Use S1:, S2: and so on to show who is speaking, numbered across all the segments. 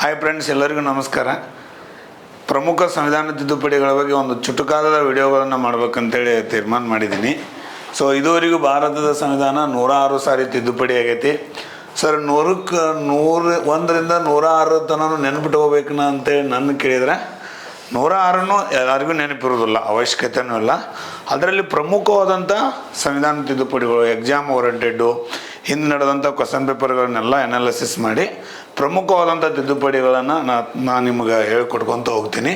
S1: Hi friends, ಎಲ್ಲರಿಗೂ ನಮಸ್ಕಾರ. ಪ್ರಮುಖ ಸಂವಿಧಾನ ತಿದ್ದುಪಡಿಗಳ ಬಗ್ಗೆ ಒಂದು ಚುಟುಕಾದ ವಿಡಿಯೋಗಳನ್ನು ಮಾಡಬೇಕಂತೇಳಿ ತೀರ್ಮಾನ ಮಾಡಿದ್ದೀನಿ. ಸೊ ಇದುವರೆಗೂ ಭಾರತದ ಸಂವಿಧಾನ 106 ಸಾರಿ ತಿದ್ದುಪಡಿ ಆಗೈತಿ. ಸರ್ 100ರಿಂದ 106 ತನಕ ನೆನ್ಪಿಟ್ಕೋಬೇಕನ ಅಂತೇಳಿ ನನ್ನ ಕೇಳಿದ್ರೆ 106 ಎಲ್ಲರಿಗೂ ನೆನಪಿರೋದಿಲ್ಲ, ಅವಶ್ಯಕತೆಯೂ ಇಲ್ಲ. ಅದರಲ್ಲಿ ಪ್ರಮುಖವಾದಂಥ ಸಂವಿಧಾನ ತಿದ್ದುಪಡಿಗಳು, ಎಕ್ಸಾಮ್ ಓರಿಯೆಂಟೆಡ್ಡು, ಹಿಂದೆ ನಡೆದಂಥ ಕ್ವಶನ್ ಪೇಪರ್ಗಳನ್ನೆಲ್ಲ ಅನಾಲಿಸಿಸ್ ಮಾಡಿ ಪ್ರಮುಖವಾದಂಥ ತಿದ್ದುಪಡಿಗಳನ್ನು ನಾನು ನಿಮ್ಗೆ ಹೇಳ್ಕೊಟ್ಕೊತ ಹೋಗ್ತೀನಿ.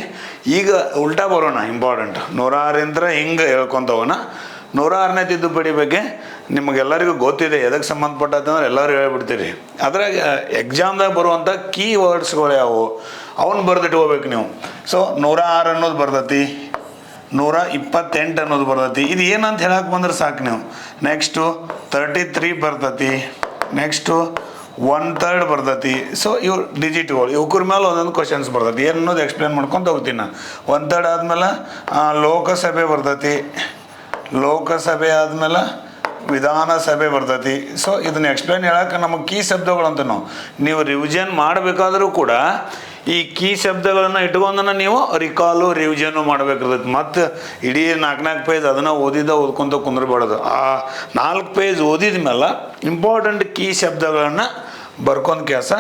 S1: ಈಗ ಉಲ್ಟಾ ಬರೋಣ, ಇಂಪಾರ್ಟೆಂಟ್ 106ರಿಂದ ಹಿಂಗೆ ಹೇಳ್ಕೊತ ಹೋಗೋಣ. 106ನೇ ತಿದ್ದುಪಡಿ ಬಗ್ಗೆ ನಿಮಗೆಲ್ಲರಿಗೂ ಗೊತ್ತಿದೆ, ಎದಕ್ಕೆ ಸಂಬಂಧಪಟ್ಟಂದ್ರೆ ಎಲ್ಲರೂ ಹೇಳ್ಬಿಡ್ತೀರಿ. ಅದ್ರಾಗ ಎಕ್ಸಾಮ್ದಾಗ ಬರುವಂಥ ಕೀ ವರ್ಡ್ಸ್ಗಳು ಯಾವುವು ಅವನ್ನ ಬರೆದಿಟ್ಕೋಬೇಕು ನೀವು. ಸೊ 106 ಅನ್ನೋದು ಬರ್ತೈತಿ, 128 ಅನ್ನೋದು ಬರ್ತೈತಿ. ಇದು ಏನಂತ ಹೇಳಕ್ಕೆ ಬಂದ್ರೆ ಸಾಕು ನೀವು. ನೆಕ್ಸ್ಟು 33 ಬರ್ತೈತಿ, ನೆಕ್ಸ್ಟು 1/3 ಬರ್ತೈತಿ. ಸೊ ಇವು ಡಿಜಿಟ್ಗಳು, ಇವಕ್ರ ಮೇಲೆ ಒಂದೊಂದು ಕ್ವಶನ್ಸ್ ಬರ್ತೈತಿ. ಏನು ಅನ್ನೋದು ಎಕ್ಸ್ಪ್ಲೇನ್ ಮಾಡ್ಕೊತ ಹೋಗ್ತೀನಿ ನಾನು. 1/3 ಆದಮೇಲೆ ಲೋಕಸಭೆ ಬರ್ತೈತಿ, ಲೋಕಸಭೆ ಆದಮೇಲೆ ವಿಧಾನಸಭೆ ಬರ್ತೈತಿ. ಸೊ ಇದನ್ನ ಎಕ್ಸ್ಪ್ಲೇನ್ ಹೇಳಕ್ಕೆ ನಮಗೆ ಕೀ ಶಬ್ದಗಳಂತ ನೀವು ರಿವಿಷನ್ ಮಾಡಬೇಕಾದ್ರೂ ಕೂಡ ಈ ಕೀ ಶಬ್ದಗಳನ್ನು ಇಟ್ಕೊಂಡನ ನೀವು ರಿಕಾಲು ರಿವಿಷನ್ನು ಮಾಡಬೇಕಾಗ್ತೈತಿ. ಮತ್ತು ಇಡೀ 4 ಪೇಜ್ ಅದನ್ನು ಓದ್ಕೊತ ಕುಂದ್ರಬಾರ್ದು. ಆ 4 ಪೇಜ್ ಓದಿದ ಮೇಲೆ ಇಂಪಾರ್ಟೆಂಟ್ ಕೀ ಶಬ್ದಗಳನ್ನು ಬರ್ಕೊಂಡ್ ಕೆಲಸ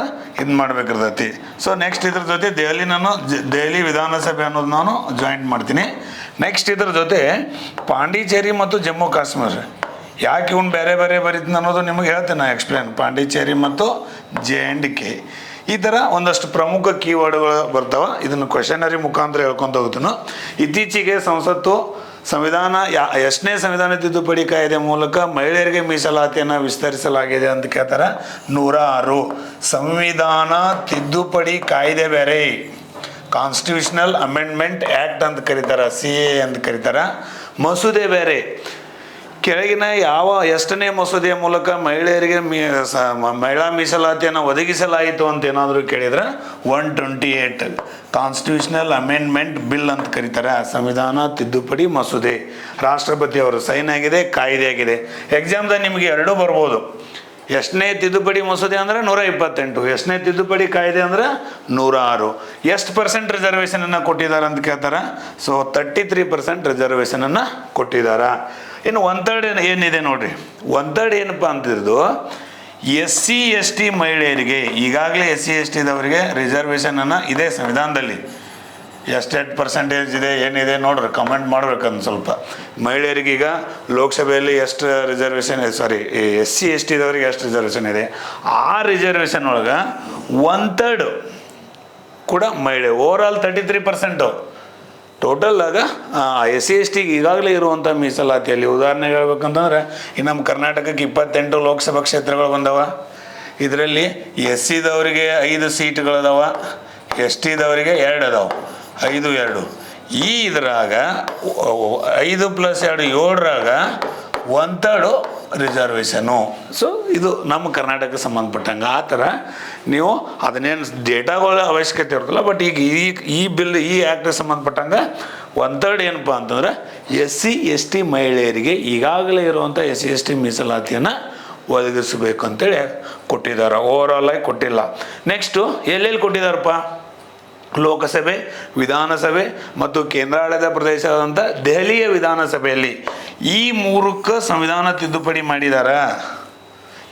S1: ಇದು ಮಾಡಬೇಕಿರ್ತೈತಿ. ಸೊ ನೆಕ್ಸ್ಟ್ ಇದ್ರ ಜೊತೆ ದೆಹಲಿ ವಿಧಾನಸಭೆ ಅನ್ನೋದು ನಾನು ಜಾಯಿಂಟ್ ಮಾಡ್ತೀನಿ. ನೆಕ್ಸ್ಟ್ ಇದ್ರ ಜೊತೆ ಪಾಂಡಿಚೇರಿ ಮತ್ತು ಜಮ್ಮು ಕಾಶ್ಮೀರ ಯಾಕೆ ಇವ್ನು ಬೇರೆ ಬೇರೆ ಬರೀತೀನಿ ಅನ್ನೋದು ನಿಮಗೆ ಹೇಳ್ತೀನಿ ನಾನು ಎಕ್ಸ್ಪ್ಲೇನ್. ಪಾಂಡಿಚೇರಿ ಮತ್ತು JNK ಈ ಥರ ಒಂದಷ್ಟು ಪ್ರಮುಖ ಕೀವರ್ಡ್ಗಳು ಬರ್ತಾವೆ. ಇದನ್ನು ಕ್ವೆಶನರಿ ಮುಖಾಂತರ ಹೇಳ್ಕೊತ ಹೋಗ್ತೀನಿ. ಇತ್ತೀಚೆಗೆ ಸಂಸತ್ತು ಎಷ್ಟನೇ ಸಂವಿಧಾನ ತಿದ್ದುಪಡಿ ಕಾಯ್ದೆ ಮೂಲಕ ಮಹಿಳೆಯರಿಗೆ ಮೀಸಲಾತಿಯನ್ನು ವಿಸ್ತರಿಸಲಾಗಿದೆ ಅಂತ ಕೇಳ್ತಾರೆ. 106 ಸಂವಿಧಾನ ತಿದ್ದುಪಡಿ ಕಾಯ್ದೆ ಬೇರೆ, ಕಾನ್ಸ್ಟಿಟ್ಯೂಷನಲ್ ಅಮೆಂಡ್ಮೆಂಟ್ ಆ್ಯಕ್ಟ್ ಅಂತ ಕರೀತಾರೆ, CA ಅಂತ ಕರೀತಾರೆ. ಮಸೂದೆ ಬೇರೆ. ಕೆಳಗಿನ ಎಷ್ಟನೇ ಮಸೂದೆಯ ಮೂಲಕ ಮಹಿಳೆಯರಿಗೆ ಮಹಿಳಾ ಮೀಸಲಾತಿಯನ್ನು ಒದಗಿಸಲಾಯಿತು ಅಂತ ಏನಾದರೂ ಕೇಳಿದ್ರೆ 128 ಕಾನ್ಸ್ಟಿಟ್ಯೂಷನಲ್ ಅಮೆಂಡ್ಮೆಂಟ್ ಬಿಲ್ ಅಂತ ಕರೀತಾರೆ. ಸಂವಿಧಾನ ತಿದ್ದುಪಡಿ ಮಸೂದೆ ರಾಷ್ಟ್ರಪತಿ ಅವರು ಸೈನ್ ಆಗಿದೆ, ಕಾಯ್ದೆ ಆಗಿದೆ. ಎಕ್ಸಾಮ್ದಾಗ ನಿಮಗೆ ಎರಡೂ ಬರ್ಬೋದು. ಎಷ್ಟನೇ ತಿದ್ದುಪಡಿ ಮಸೂದೆ ಅಂದ್ರೆ 128, ಎಷ್ಟನೇ ತಿದ್ದುಪಡಿ ಕಾಯ್ದೆ ಅಂದ್ರೆ 106. ಎಷ್ಟು % ರಿಸರ್ವೇಷನನ್ನು ಕೊಟ್ಟಿದ್ದಾರೆ ಅಂತ ಕೇಳ್ತಾರೆ. ಸೊ 33% ರಿಸರ್ವೇಷನನ್ನು ಕೊಟ್ಟಿದ್ದಾರೆ. ಇನ್ನು 1/3 ಏನಿದೆ ನೋಡ್ರಿ. 1/3 ಏನಪ್ಪ ಅಂತಿದ್ದು SC ST ಮಹಿಳೆಯರಿಗೆ ಈಗಾಗಲೇ SC ST ದವರಿಗೆ ರಿಸರ್ವೇಷನನ್ನು ಇದೆ ಸಂವಿಧಾನದಲ್ಲಿ. ಎಷ್ಟೆಷ್ಟು ಪರ್ಸೆಂಟೇಜ್ ಇದೆ ಏನಿದೆ ನೋಡ್ರಿ, ಕಮೆಂಟ್ ಮಾಡ್ಬೇಕಂತ ಸ್ವಲ್ಪ. ಮಹಿಳೆಯರಿಗೆ ಈಗ ಲೋಕಸಭೆಯಲ್ಲಿ ಎಷ್ಟು ರಿಸರ್ವೇಷನ್, SC ST ದವರಿಗೆ ಎಷ್ಟು ರಿಸರ್ವೇಷನ್ ಇದೆ, ಆ ರಿಸರ್ವೇಷನ್ ಒಳಗೆ 1/3 ಕೂಡ ಮಹಿಳೆ. ಓವರಾಲ್ 33% ಟೋಟಲ್ ಆಗ SC ST ಈಗಾಗಲೇ ಇರುವಂಥ ಮೀಸಲಾತಿಯಲ್ಲಿ. ಉದಾಹರಣೆಗೆ ಹೇಳ್ಬೇಕಂತಂದ್ರೆ ಈ ನಮ್ಮ ಕರ್ನಾಟಕಕ್ಕೆ 28 ಲೋಕಸಭಾ ಕ್ಷೇತ್ರಗಳು ಬಂದವ. ಇದರಲ್ಲಿ SC ದವರಿಗೆ 5 ಸೀಟ್ಗಳದಾವ, ST ದವರಿಗೆ 2 ಅದಾವ, 5 2. ಇದ್ರಾಗ 5 + 2 7ರಾಗ 1/3 ರಿಸರ್ವೇಷನು. ಸೊ ಇದು ನಮ್ಮ ಕರ್ನಾಟಕಕ್ಕೆ ಸಂಬಂಧಪಟ್ಟಂಗೆ. ಆ ಥರ ನೀವು ಅದನ್ನೇನು ಡೇಟಾಗಳ ಅವಶ್ಯಕತೆ ಇರೋದಿಲ್ಲ. ಬಟ್ ಈಗ ಈ ಬಿಲ್, ಈ ಆ್ಯಕ್ಟ್ಗೆ ಸಂಬಂಧಪಟ್ಟಂಗೆ 1/3 ಏನಪ್ಪ ಅಂತಂದ್ರೆ SC ST ಮಹಿಳೆಯರಿಗೆ ಈಗಾಗಲೇ ಇರುವಂಥ SC ST ಮೀಸಲಾತಿಯನ್ನು ಒದಗಿಸಬೇಕು ಅಂತೇಳಿ ಕೊಟ್ಟಿದ್ದಾರೆ. ಓವರಾಲ್ ಆಗಿ ಕೊಟ್ಟಿಲ್ಲ. ನೆಕ್ಸ್ಟು ಎಲ್ಲೆಲ್ಲಿ ಕೊಟ್ಟಿದ್ದಾರಪ್ಪ? ಲೋಕಸಭೆ, ವಿಧಾನಸಭೆ ಮತ್ತು ಕೇಂದ್ರಾಡಳಿತ ಪ್ರದೇಶವಾದಂಥ ದೆಹಲಿಯ ವಿಧಾನಸಭೆಯಲ್ಲಿ ಈ 3ಕ್ಕೆ ಸಂವಿಧಾನ ತಿದ್ದುಪಡಿ ಮಾಡಿದಾರ.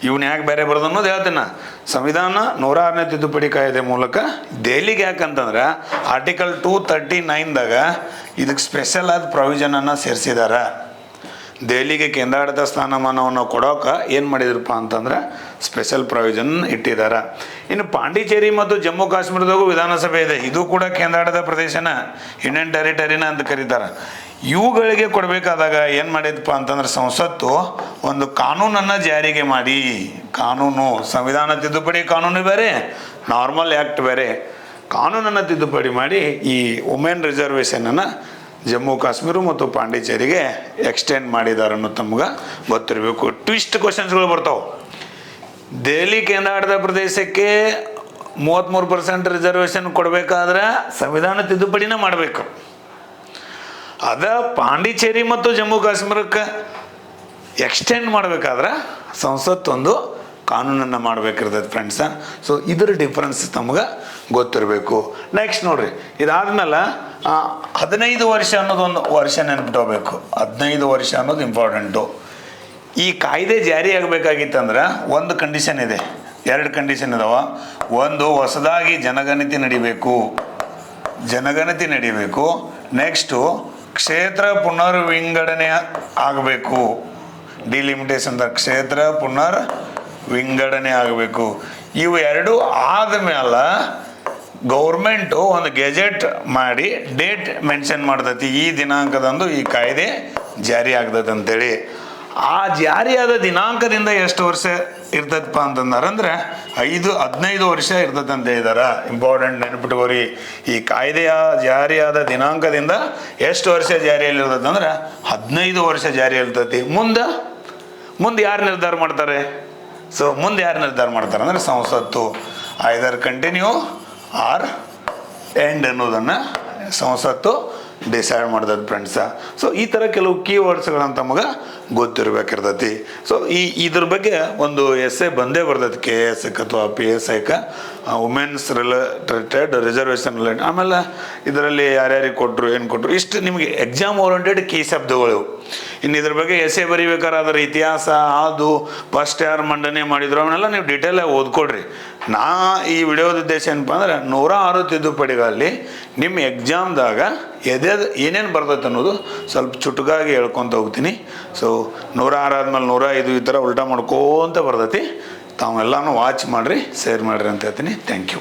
S1: ಇವನ್ನ ಯಾಕೆ ಬೇರೆ ಬರೋದು ಅನ್ನೋದು ಹೇಳ್ತೀನಿ. ಸಂವಿಧಾನ 106ನೇ ತಿದ್ದುಪಡಿ ಕಾಯ್ದೆ ಮೂಲಕ ದೆಹಲಿಗೆ ಯಾಕಂತಂದ್ರೆ ಆರ್ಟಿಕಲ್ 239ದಾಗ ಇದಕ್ಕೆ ಸ್ಪೆಷಲ್ ಆದ ಪ್ರೊವಿಷನನ್ನು ಸೇರಿಸಿದ್ದಾರೆ. ದೆಹಲಿಗೆ ಕೇಂದ್ರಾಡಳಿತ ಸ್ಥಾನಮಾನವನ್ನು ಕೊಡೋಕೆ ಏನು ಮಾಡಿದ್ರಪ್ಪ ಅಂತಂದ್ರೆ ಸ್ಪೆಷಲ್ ಪ್ರೊವಿಷನ್ ಇಟ್ಟಿದ್ದಾರೆ. ಇನ್ನು ಪಾಂಡಿಚೇರಿ ಮತ್ತು ಜಮ್ಮು ಕಾಶ್ಮೀರದಾಗೂ ವಿಧಾನಸಭೆ ಇದೆ. ಇದು ಕೂಡ ಕೇಂದ್ರಾಡಳಿತ ಪ್ರದೇಶನ, ಯೂನಿಯನ್ ಟೆರಿಟರಿನ ಅಂತ ಕರೀತಾರೆ. ಇವುಗಳಿಗೆ ಕೊಡಬೇಕಾದಾಗ ಏನು ಮಾಡಿದಪ್ಪ ಅಂತಂದ್ರೆ ಸಂಸತ್ತು ಒಂದು ಕಾನೂನನ್ನು ಜಾರಿಗೆ ಮಾಡಿ, ಕಾನೂನು ಸಂವಿಧಾನ ತಿದ್ದುಪಡಿ ಕಾನೂನು ಬೇರೆ, ನಾರ್ಮಲ್ ಆ್ಯಕ್ಟ್ ಬೇರೆ, ಕಾನೂನನ್ನು ತಿದ್ದುಪಡಿ ಮಾಡಿ ಈ ವುಮೆನ್ ರಿಸರ್ವೇಷನನ್ನು ಜಮ್ಮು ಕಾಶ್ಮೀರ ಮತ್ತು ಪಾಂಡಿಚೇರಿಗೆ ಎಕ್ಸ್ಟೆಂಡ್ ಮಾಡಿದ್ದಾರೆ ಅನ್ನೋದು ತಮ್ಗೆ ಗೊತ್ತಿರಬೇಕು. ಟ್ವಿಸ್ಟ್ ಕ್ವಶನ್ಸ್ಗಳು ಬರ್ತಾವೆ. ದೆಹಲಿ ಕೇಂದ್ರಾಡಳಿತ ಪ್ರದೇಶಕ್ಕೆ 33% ರಿಸರ್ವೇಷನ್ ಕೊಡಬೇಕಾದ್ರೆ ಸಂವಿಧಾನ ತಿದ್ದುಪಡಿನ ಮಾಡಬೇಕು. ಪಾಂಡಿಚೇರಿ ಮತ್ತು ಜಮ್ಮು ಕಾಶ್ಮೀರಕ್ಕೆ ಎಕ್ಸ್ಟೆಂಡ್ ಮಾಡಬೇಕಾದ್ರೆ ಸಂಸತ್ತೊಂದು ಕಾನೂನನ್ನು ಮಾಡಬೇಕಿರ್ತೈತೆ ಫ್ರೆಂಡ್ಸ. ಸೊ ಇದರ ಡಿಫ್ರೆನ್ಸ್ ತಮ್ಗೆ ಗೊತ್ತಿರಬೇಕು. ನೆಕ್ಸ್ಟ್ ನೋಡ್ರಿ, ಇದಾದ್ಮೇಲೆ 15 ವರ್ಷ ಅನ್ನೋದು ಒಂದು ವರ್ಷ ನೆನ್ಪಿಟ್ಕೋಬೇಕು. 15 ವರ್ಷ ಅನ್ನೋದು ಇಂಪಾರ್ಟೆಂಟು. ಈ ಕಾಯ್ದೆ ಜಾರಿ ಆಗಬೇಕಾಗಿತ್ತಂದ್ರೆ ಒಂದು ಕಂಡೀಷನ್ ಇದೆ, 2 ಕಂಡೀಷನ್ ಇದಾವ. ಒಂದು, ಹೊಸದಾಗಿ ಜನಗಣತಿ ನಡಿಬೇಕು. ನೆಕ್ಸ್ಟು ಕ್ಷೇತ್ರ ಪುನರ್ವಿಂಗಡಣೆ ಆಗಬೇಕು. ಡಿಲಿಮಿಟೇಷನ್ ಕ್ಷೇತ್ರ ಪುನರ್ವಿಂಗಡಣೆ ಆಗಬೇಕು. ಇವು 2 ಆದಮೇಲೆ ಗೌರ್ಮೆಂಟು ಒಂದು ಗೆಜೆಟ್ ಮಾಡಿ ಡೇಟ್ ಮೆನ್ಷನ್ ಮಾಡ್ತೈತಿ, ಈ ದಿನಾಂಕದಂದು ಈ ಕಾಯ್ದೆ ಜಾರಿ ಆಗ್ತದೆ ಅಂತೇಳಿ. ಆ ಜಾರಿಯಾದ ದಿನಾಂಕದಿಂದ ಎಷ್ಟು ವರ್ಷ ಇರ್ತದಪ್ಪ ಅಂತಂದ್ರೆ 15 ವರ್ಷ ಇರ್ತದೆ ಅಂತ ಹೇಳಿದಾರೆ. ಇಂಪಾರ್ಟೆಂಟ್ ನೆನಪಿಟ್ಕೋರಿ, ಈ ಕಾಯ್ದೆಯ ಜಾರಿಯಾದ ದಿನಾಂಕದಿಂದ ಎಷ್ಟು ವರ್ಷ ಜಾರಿಯಲ್ಲಿ ಇರ್ತದೆ ಅಂದ್ರೆ 15 ವರ್ಷ ಜಾರಿ ಇರ್ತೈತಿ. ಮುಂದೆ ಯಾರು ನಿರ್ಧಾರ ಮಾಡ್ತಾರೆ? ಸೊ ಮುಂದೆ ಯಾರು ನಿರ್ಧಾರ ಮಾಡ್ತಾರೆ ಅಂದರೆ ಸಂಸತ್ತು. ಐದರ್ ಕಂಟಿನ್ಯೂ ಆರ್ ಎಂಡ್ ಅನ್ನೋದನ್ನು ಸಂಸತ್ತು ಡಿಸೈಡ್ ಮಾಡ್ತದೆ ಫ್ರೆಂಡ್ಸ. ಸೊ ಈ ಥರ ಕೆಲವು ಕೀವರ್ಡ್ಸ್ಗಳಂತ ತಮಗೆ ಗೊತ್ತಿರಬೇಕಿರ್ತೈತಿ. ಸೊ ಇದ್ರ ಬಗ್ಗೆ ಒಂದು ಎಸ್ಸೆ ಬಂದೇ ಬರ್ತೈತಿ KS ಅಥವಾ PSI women's related reservation related. ಆಮೇಲೆ ಇದರಲ್ಲಿ ಯಾರ್ಯಾರಿಗೆ ಕೊಟ್ಟರು, ಏನು ಕೊಟ್ಟರು, ಇಷ್ಟು ನಿಮಗೆ ಎಕ್ಸಾಮ್ ಓರಿಯೆಂಟೆಡ್ ಕೀ ಶಬ್ದಗಳು. ಇನ್ನು ಇದ್ರ ಬಗ್ಗೆ ಎಸ್ಸೆ ಬರೀಬೇಕಾದ್ರೆ ಅದರ ಇತಿಹಾಸ, ಅದು ಫಸ್ಟ್ ಯಾರು ಮಂಡನೆ ಮಾಡಿದ್ರು ಅವನ್ನೆಲ್ಲ ನೀವು ಡೀಟೇಲಾಗಿ ಓದ್ಕೊಡ್ರಿ. ಈ ವಿಡಿಯೋದ ಉದ್ದೇಶ ಏನಪ್ಪ ಅಂದ್ರೆ 106 ತಿದ್ದುಪಡಿಗಳಲ್ಲಿ ನಿಮ್ಮ ಎಕ್ಸಾಮ್ದಾಗ ಏನೇನು ಬರ್ತೈತೆ ಅನ್ನೋದು ಸ್ವಲ್ಪ ಚುಟುಕಾಗಿ ಹೇಳ್ಕೊತ ಹೋಗ್ತೀನಿ. ಸೊ 106 ಆದ್ಮೇಲೆ 105 ಈ ಥರ ಉಲ್ಟಾ ಮಾಡ್ಕೋತ ಬರ್ತೈತಿ. ತಾವೆಲ್ಲನೂ ವಾಚ್ ಮಾಡಿರಿ, ಶೇರ್ ಮಾಡಿರಿ ಅಂತ ಹೇಳ್ತೀನಿ. Thank you.